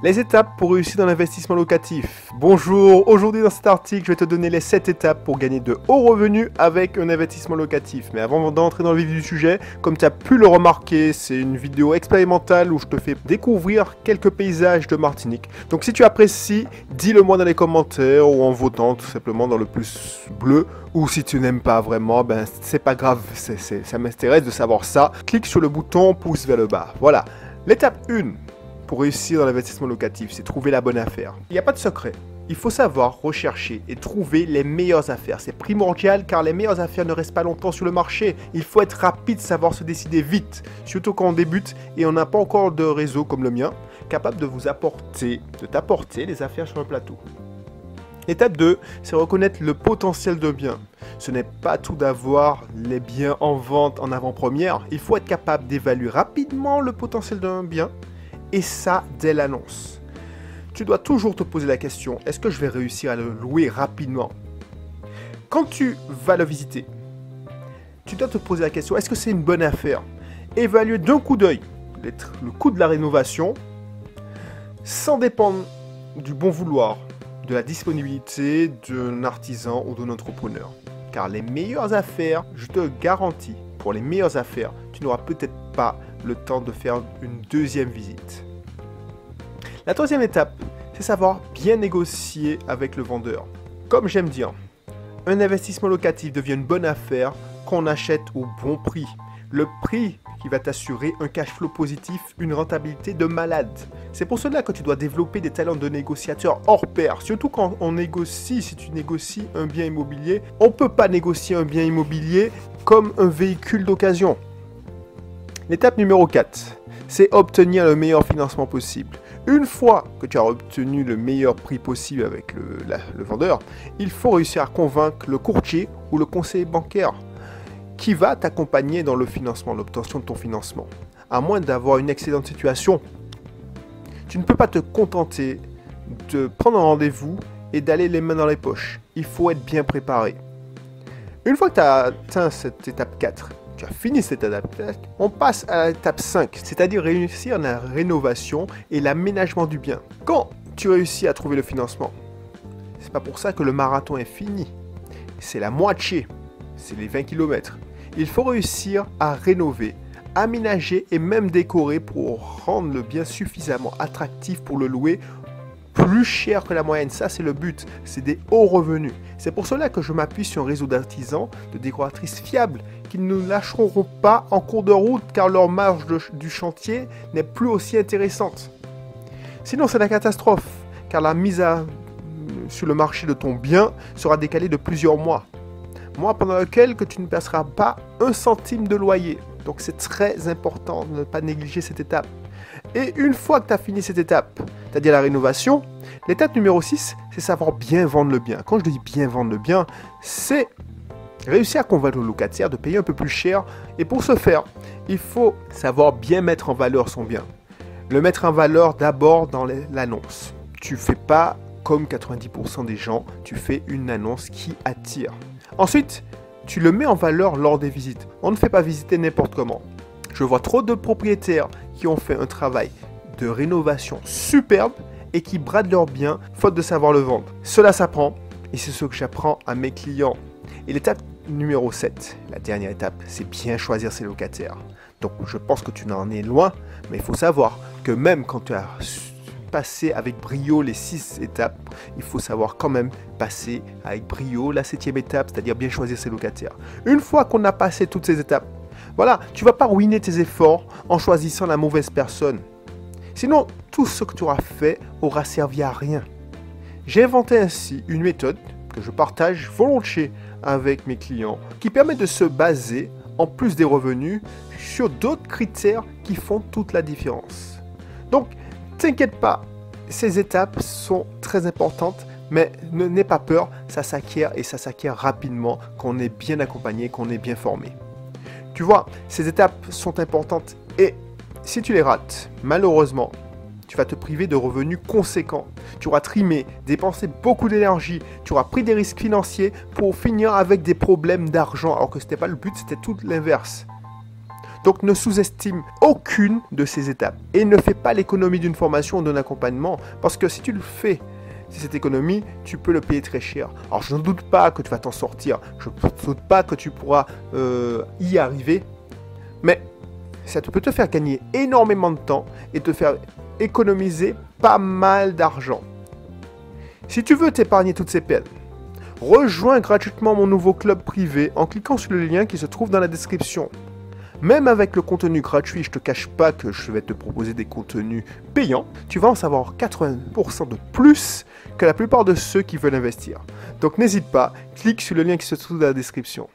Les étapes pour réussir dans l'investissement locatif. Bonjour, aujourd'hui dans cet article, je vais te donner les 7 étapes pour gagner de hauts revenus avec un investissement locatif. Mais avant d'entrer dans le vif du sujet, comme tu as pu le remarquer, c'est une vidéo expérimentale où je te fais découvrir quelques paysages de Martinique. Donc si tu apprécies, dis-le moi dans les commentaires ou en votant tout simplement dans le plus bleu. Ou si tu n'aimes pas vraiment, ben c'est pas grave, ça m'intéresse de savoir ça. Clique sur le bouton pouce vers le bas. Voilà, l'étape 1. Pour réussir dans l'investissement locatif, c'est trouver la bonne affaire. Il n'y a pas de secret. Il faut savoir rechercher et trouver les meilleures affaires. C'est primordial car les meilleures affaires ne restent pas longtemps sur le marché. Il faut être rapide, savoir se décider vite. Surtout quand on débute et on n'a pas encore de réseau comme le mien, capable de t'apporter les affaires sur le plateau. L'étape 2, c'est reconnaître le potentiel de bien. Ce n'est pas tout d'avoir les biens en vente en avant-première. Il faut être capable d'évaluer rapidement le potentiel d'un bien. Et ça, dès l'annonce. Tu dois toujours te poser la question, est-ce que je vais réussir à le louer rapidement? Quand tu vas le visiter, tu dois te poser la question, est-ce que c'est une bonne affaire? Évaluer d'un coup d'œil le coût de la rénovation, sans dépendre du bon vouloir, de la disponibilité d'un artisan ou d'un entrepreneur. Car les meilleures affaires, je te garantis, pour les meilleures affaires, tu n'auras peut-être pas le temps de faire une deuxième visite. La troisième étape, c'est savoir bien négocier avec le vendeur. Comme j'aime dire, un investissement locatif devient une bonne affaire quand on achète au bon prix. Le prix qui va t'assurer un cash flow positif, une rentabilité de malade. C'est pour cela que tu dois développer des talents de négociateur hors pair. Surtout quand on négocie, si tu négocies un bien immobilier, on ne peut pas négocier un bien immobilier comme un véhicule d'occasion. L'étape numéro 4, c'est obtenir le meilleur financement possible. Une fois que tu as obtenu le meilleur prix possible avec le vendeur, il faut réussir à convaincre le courtier ou le conseiller bancaire qui va t'accompagner dans le financement, l'obtention de ton financement. À moins d'avoir une excellente situation, tu ne peux pas te contenter de prendre un rendez-vous et d'aller les mains dans les poches. Il faut être bien préparé. Une fois que tu as atteint cette étape 4, tu as fini cette étape, on passe à l'étape 5, c'est-à-dire réussir la rénovation et l'aménagement du bien. Quand tu réussis à trouver le financement, c'est pas pour ça que le marathon est fini. C'est la moitié, c'est les 20 km. Il faut réussir à rénover, aménager et même décorer pour rendre le bien suffisamment attractif pour le louer plus cher que la moyenne. Ça, c'est le but. C'est des hauts revenus. C'est pour cela que je m'appuie sur un réseau d'artisans, de décoratrices fiables qui ne nous lâcheront pas en cours de route car leur marge du chantier n'est plus aussi intéressante. Sinon, c'est la catastrophe car la mise sur le marché de ton bien sera décalée de plusieurs mois. Mois pendant lequel que tu ne passeras pas un centime de loyer. Donc, c'est très important de ne pas négliger cette étape. Et une fois que tu as fini cette étape, c'est-à-dire la rénovation, l'étape numéro 6, c'est savoir bien vendre le bien. Quand je dis bien vendre le bien, c'est réussir à convaincre le locataire de payer un peu plus cher. Et pour ce faire, il faut savoir bien mettre en valeur son bien. Le mettre en valeur d'abord dans l'annonce. Tu ne fais pas comme 90% des gens, tu fais une annonce qui attire. Ensuite, tu le mets en valeur lors des visites. On ne fait pas visiter n'importe comment. Je vois trop de propriétaires qui ont fait un travail de rénovation superbe et qui bradent leurs biens faute de savoir le vendre. Cela s'apprend et c'est ce que j'apprends à mes clients. Et l'étape numéro 7, la dernière étape, c'est bien choisir ses locataires. Donc je pense que tu n'en es loin, mais il faut savoir que même quand tu as passé avec brio les 6 étapes, il faut savoir quand même passer avec brio la 7e étape, c'est-à-dire bien choisir ses locataires. Une fois qu'on a passé toutes ces étapes, voilà, tu ne vas pas ruiner tes efforts en choisissant la mauvaise personne. Sinon, tout ce que tu auras fait aura servi à rien. J'ai inventé ainsi une méthode que je partage volontiers avec mes clients qui permet de se baser, en plus des revenus, sur d'autres critères qui font toute la différence. Donc, t'inquiète pas, ces étapes sont très importantes, mais n'aie pas peur, ça s'acquiert et ça s'acquiert rapidement quand on est bien accompagné, quand on est bien formé. Tu vois, ces étapes sont importantes et si tu les rates, malheureusement, tu vas te priver de revenus conséquents. Tu auras trimé, dépensé beaucoup d'énergie, tu auras pris des risques financiers pour finir avec des problèmes d'argent, alors que ce n'était pas le but, c'était tout l'inverse. Donc ne sous-estime aucune de ces étapes et ne fais pas l'économie d'une formation ou d'un accompagnement parce que si tu le fais, cette économie, tu peux le payer très cher. Alors je ne doute pas que tu vas t'en sortir, je ne doute pas que tu pourras y arriver, mais ça peut te faire gagner énormément de temps et te faire économiser pas mal d'argent. Si tu veux t'épargner toutes ces peines, rejoins gratuitement mon nouveau club privé en cliquant sur le lien qui se trouve dans la description. Même avec le contenu gratuit, je te cache pas que je vais te proposer des contenus payants. Tu vas en savoir 80% de plus que la plupart de ceux qui veulent investir. Donc n'hésite pas, clique sur le lien qui se trouve dans la description.